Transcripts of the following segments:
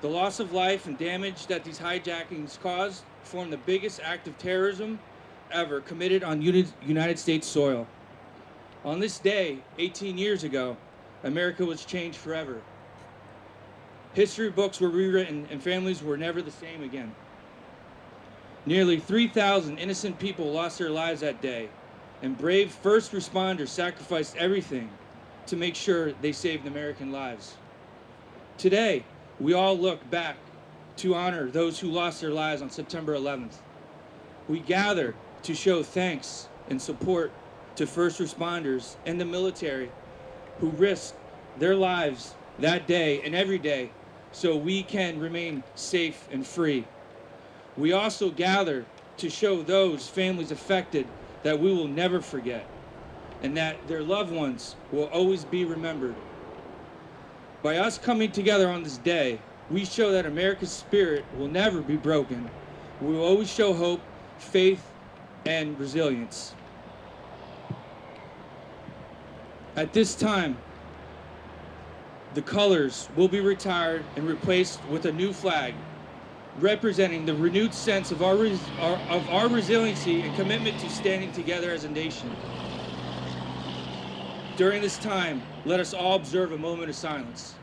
The loss of life and damage that these hijackings caused formed the biggest act of terrorism ever committed on United States soil. On this day, 18 years ago, America was changed forever. History books were rewritten and families were never the same again. Nearly 3,000 innocent people lost their lives that day, and brave first responders sacrificed everything to make sure they saved American lives. Today, we all look back to honor those who lost their lives on September 11th. We gather to show thanks and support to first responders and the military who risked their lives that day and every day so we can remain safe and free. We also gather to show those families affected that we will never forget and that their loved ones will always be remembered. By us coming together on this day, we show that America's spirit will never be broken. We will always show hope, faith, and resilience. At this time, the colors will be retired and replaced with a new flag, representing the renewed sense of our resiliency and commitment to standing together as a nation. During this time, let us all observe a moment of silence.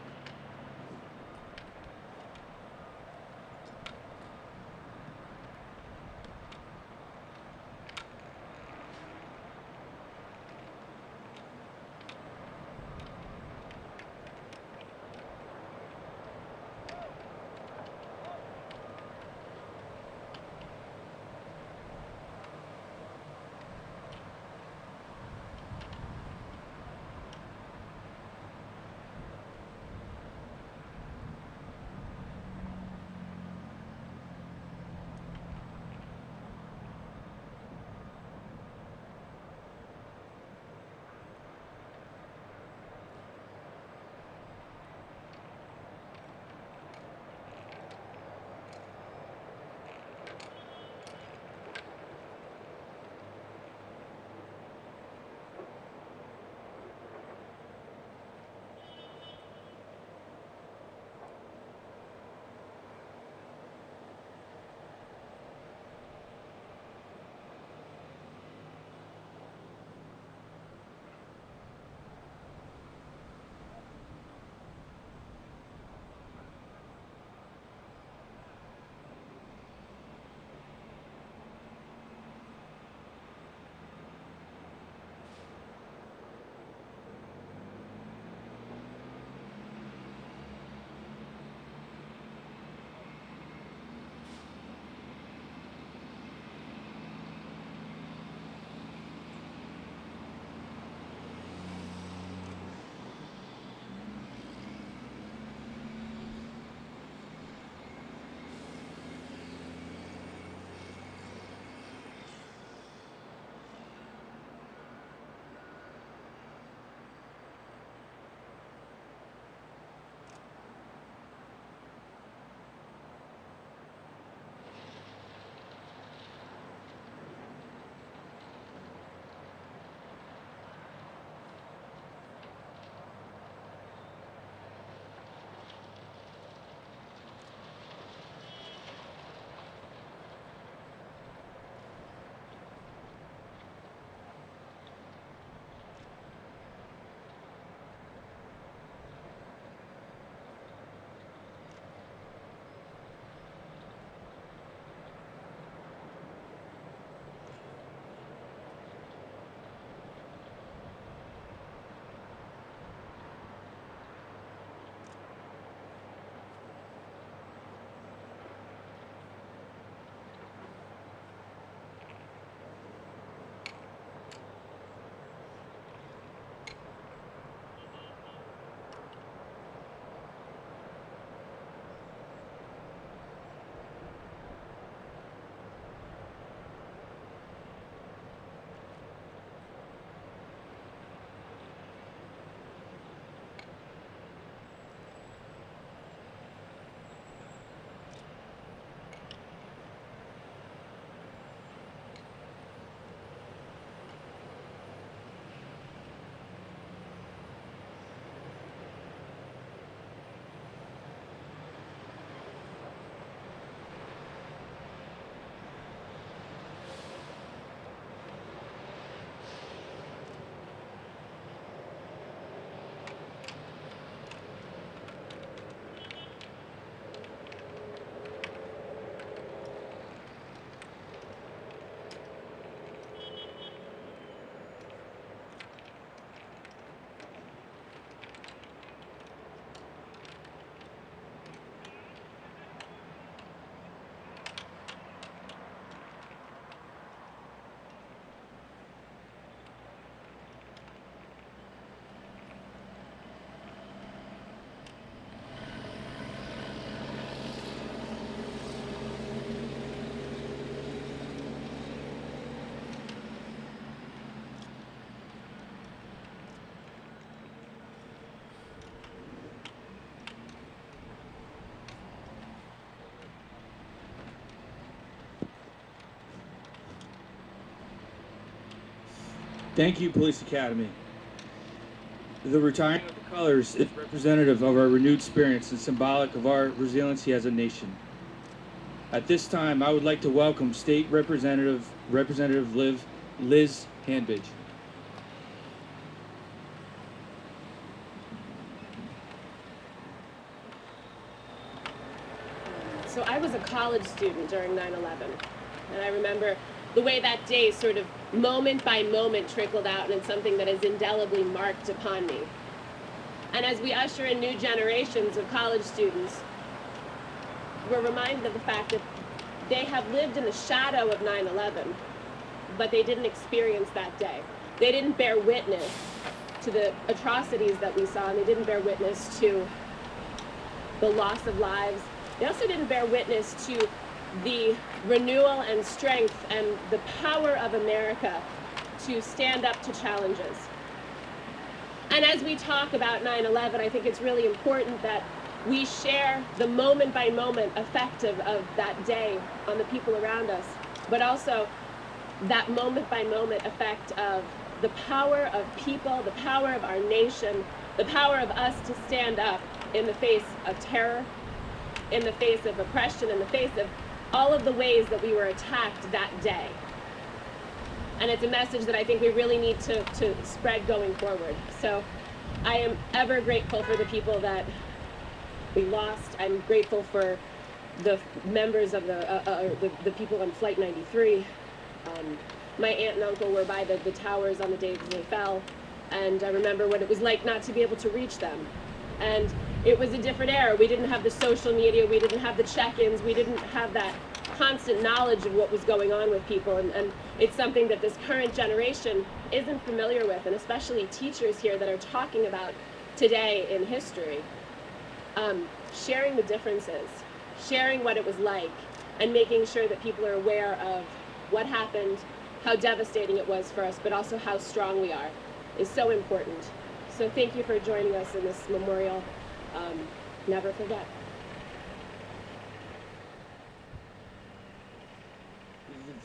Thank you, Police Academy. The retiring of the colors is representative of our renewed spirits and symbolic of our resiliency as a nation. At this time, I would like to welcome State Representative Liz Hanbidge. So I was a college student during 9/11, and I remember the way that day sort of moment by moment trickled out, and it's something that is indelibly marked upon me. And as we usher in new generations of college students, we're reminded of the fact that they have lived in the shadow of 9/11, but they didn't experience that day. They didn't bear witness to the atrocities that we saw, and they didn't bear witness to the loss of lives. They also didn't bear witness to the renewal and strength and the power of America to stand up to challenges. And as we talk about 9/11, I think it's really important that we share the moment by moment effect of that day on the people around us, but also that moment by moment effect of the power of people, the power of our nation, the power of us to stand up in the face of terror, in the face of oppression, in the face of all of the ways that we were attacked that day. And it's a message that I think we really need to spread going forward. So I am ever grateful for the people that we lost. I'm grateful for the members of the people on Flight 93. My aunt and uncle were by the towers on the day that they fell, and I remember what it was like not to be able to reach them. And it was a different era. We didn't have the social media, we didn't have the check-ins, we didn't have that constant knowledge of what was going on with people, and it's something that this current generation isn't familiar with, and especially teachers here that are talking about today in history. Sharing the differences, sharing what it was like, and making sure that people are aware of what happened, how devastating it was for us, but also how strong we are, is so important. So thank you for joining us in this memorial. Never forget.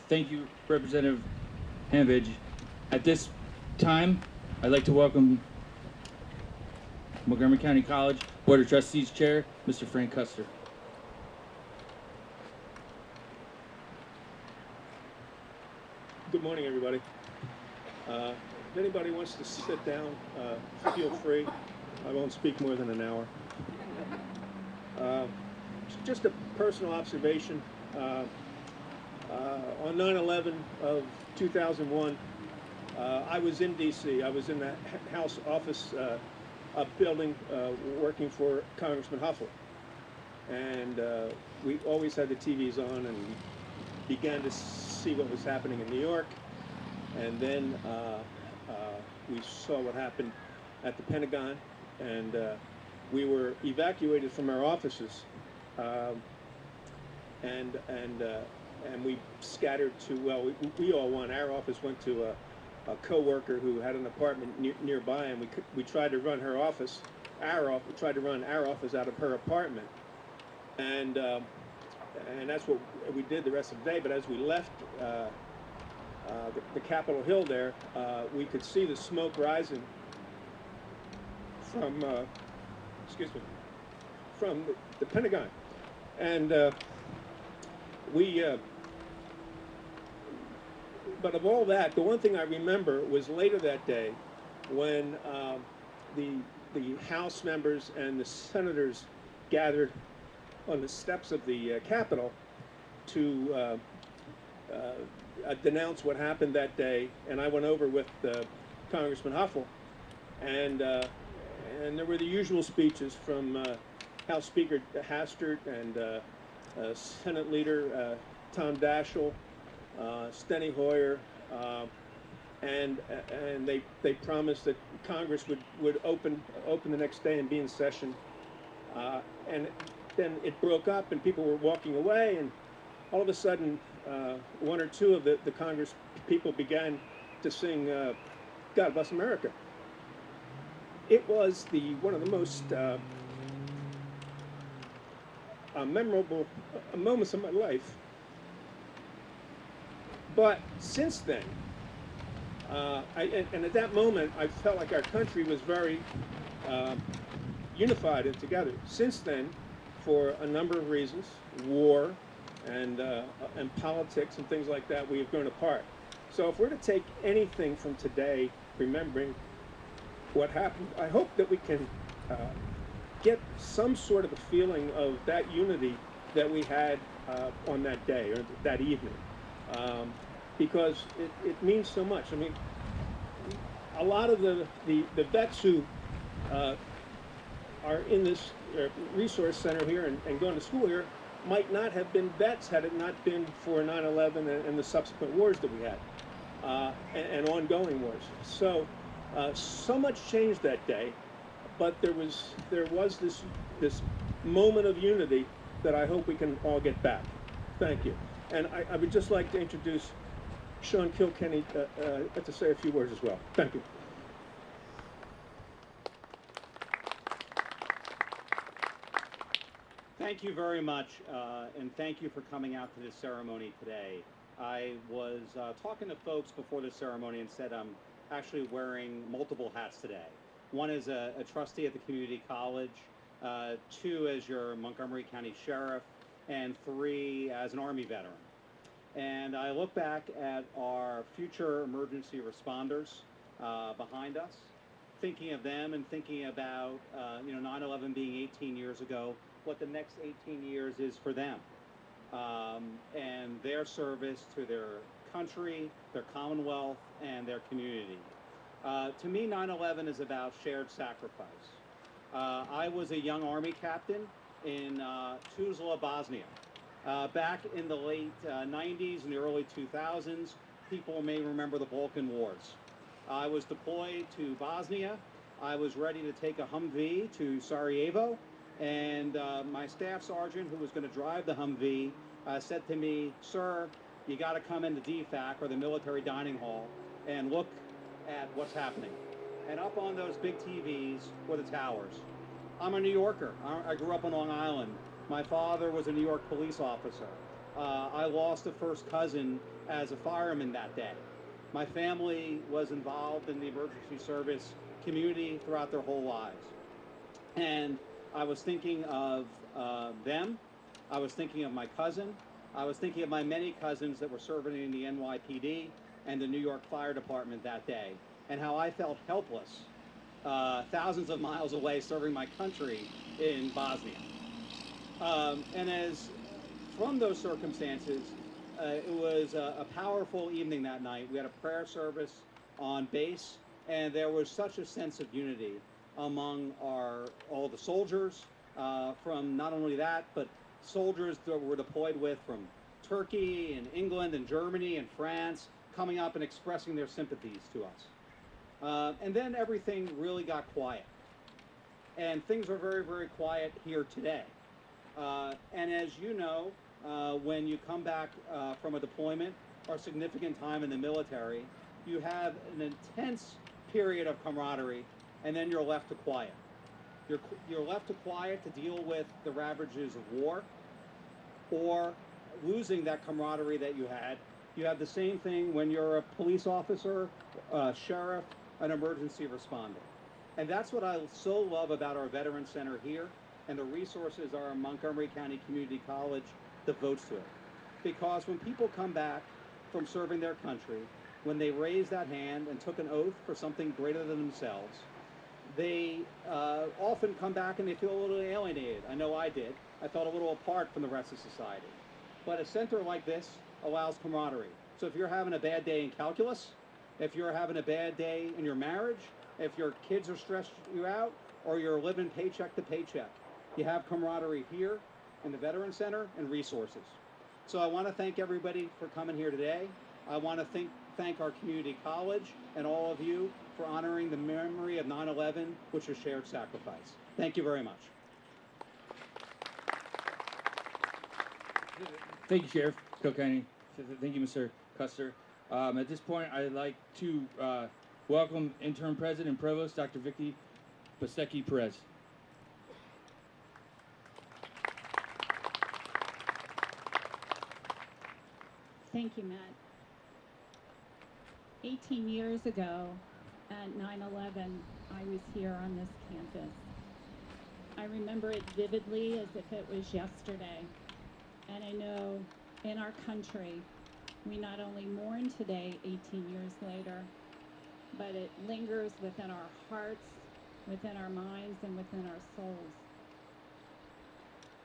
Thank you, Representative Hanbidge. At this time, I'd like to welcome Montgomery County College Board of Trustees Chair, Mr. Frank Custer. Good morning, everybody. If anybody wants to sit down, feel free. I won't speak more than an hour. Just a personal observation. On 9/11 of 2001, I was in D.C. I was in the House office building working for Congressman Huffle. And we always had the TVs on and began to see what was happening in New York. And then we saw what happened at the Pentagon, and we were evacuated from our offices, and we scattered to, well, we all went. Our office went to a co-worker who had an apartment nearby, and we tried to run her office, tried to run our office out of her apartment, and that's what we did the rest of the day. But as we left the Capitol Hill there, we could see the smoke rising from from the Pentagon, and but of all that, the one thing I remember was later that day when the House members and the senators gathered on the steps of the Capitol to denounce what happened that day, and I went over with Congressman Huffle, and there were the usual speeches from House Speaker Hastert and Senate Leader Tom Daschle, Steny Hoyer, and they promised that Congress would open the next day and be in session, and then it broke up and people were walking away, and all of a sudden one or two of the Congress people began to sing God Bless America. It was one of the most memorable moments of my life. But since then, And at that moment, I felt like our country was very unified and together. Since then, for a number of reasons, war and politics and things like that, we have grown apart. So if we're to take anything from today, remembering what happened, I hope that we can get some sort of a feeling of that unity that we had on that day or that evening, because it means so much. I mean, a lot of the vets who are in this resource center here and going to school here might not have been vets had it not been for 9/11 and the subsequent wars that we had, and ongoing wars. So so much changed that day, but there was this moment of unity that I hope we can all get back. Thank you. And I would just like to introduce Sean Kilkenny to say a few words as well. Thank you. Thank you very much, and thank you for coming out to this ceremony today. I was talking to folks before the ceremony and said I'm actually wearing multiple hats today. One is a trustee at the community college, two as your Montgomery County Sheriff, and three as an Army veteran. And I look back at our future emergency responders behind us, thinking of them and thinking about 9/11 being 18 years ago, what the next 18 years is for them, and their service to their country, their commonwealth, and their community. To me, 9/11 is about shared sacrifice. I was a young Army captain in Tuzla, Bosnia. Back in the late 90s and the early 2000s, people may remember the Balkan Wars. I was deployed to Bosnia. I was ready to take a Humvee to Sarajevo, and my staff sergeant, who was going to drive the Humvee, said to me, "Sir, you got to come into DFAC, or the military dining hall, and look at what's happening." And up on those big TVs were the towers. I'm a New Yorker. I grew up on Long Island. My father was a New York police officer. I lost a first cousin as a fireman that day. My family was involved in the emergency service community throughout their whole lives. And I was thinking of them. I was thinking of my cousin. I was thinking of my many cousins that were serving in the NYPD and the New York Fire Department that day, and how I felt helpless, thousands of miles away serving my country in Bosnia. And as from those circumstances, it was a powerful evening that night. We had a prayer service on base, and there was such a sense of unity among all the soldiers, from not only that, but soldiers that were deployed with from Turkey and England and Germany and France, coming up and expressing their sympathies to us. And then everything really got quiet. And things are very, very quiet here today. And as you know, when you come back from a deployment or significant time in the military, you have an intense period of camaraderie, and then you're left to quiet. You're left to quiet to deal with the ravages of war, or losing that camaraderie that you had. You have the same thing when you're a police officer, sheriff, an emergency responder. And that's what I so love about our Veterans Center here, and the resources our Montgomery County Community College devotes to it. Because when people come back from serving their country, when they raise that hand and took an oath for something greater than themselves, they often come back and they feel a little alienated. I know I did. I felt a little apart from the rest of society. But a center like this allows camaraderie. So if you're having a bad day in calculus, if you're having a bad day in your marriage, if your kids are stressed you out, or you're living paycheck to paycheck, you have camaraderie here in the Veterans Center and resources. So I want to thank everybody for coming here today. I want to thank our community college and all of you for honoring the memory of 9/11, which is shared sacrifice. Thank you very much. Thank you, Sheriff Kilkenny. Thank you, Mr. Custer. At this point, I'd like to welcome Interim President and Provost, Dr. Vicki Perez. Thank you, Matt. 18 years ago at 9/11, I was here on this campus. I remember it vividly as if it was yesterday. And I know in our country, we not only mourn today, 18 years later, but it lingers within our hearts, within our minds, and within our souls.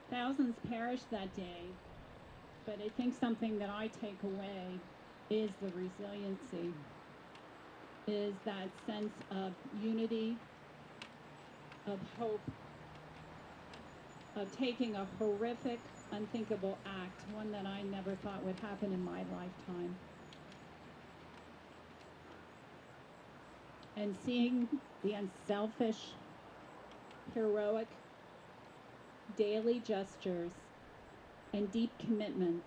Thousands perished that day, but I think something that I take away is the resiliency, is that sense of unity, of hope, of taking a horrific, unthinkable act, one that I never thought would happen in my lifetime, and seeing the unselfish, heroic, daily gestures and deep commitments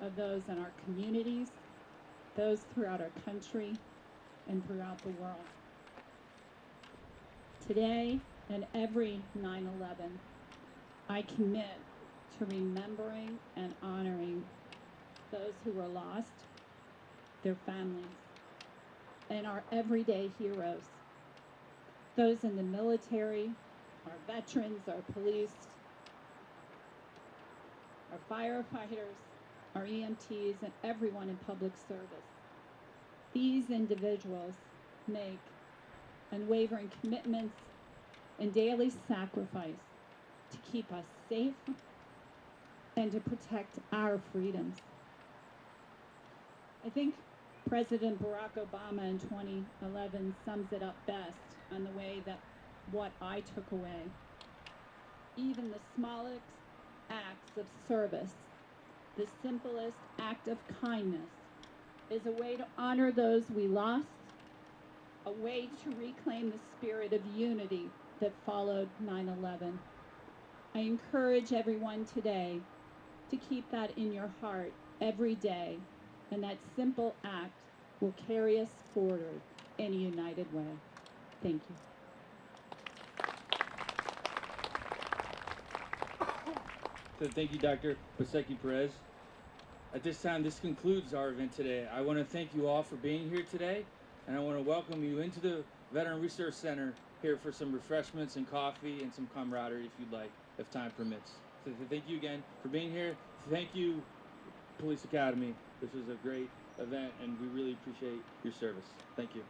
of those in our communities, those throughout our country, and throughout the world. Today and every 9/11, I commit to remembering and honoring those who were lost, their families, and our everyday heroes, those in the military, our veterans, our police, our firefighters, our EMTs, and everyone in public service. These individuals make unwavering commitments and daily sacrifice to keep us safe and to protect our freedoms. I think President Barack Obama in 2011 sums it up best on the way that what I took away. Even the smallest acts of service, the simplest act of kindness, is a way to honor those we lost, a way to reclaim the spirit of unity that followed 9/11. I encourage everyone today to keep that in your heart every day, and that simple act will carry us forward in a united way. Thank you. So thank you, Dr. Vicki Perez. At this time, this concludes our event today. I want to thank you all for being here today, and I want to welcome you into the Veteran Resource Center here for some refreshments and coffee and some camaraderie if you'd like, if time permits. So thank you again for being here. Thank you, Police Academy. This was a great event, and we really appreciate your service. Thank you.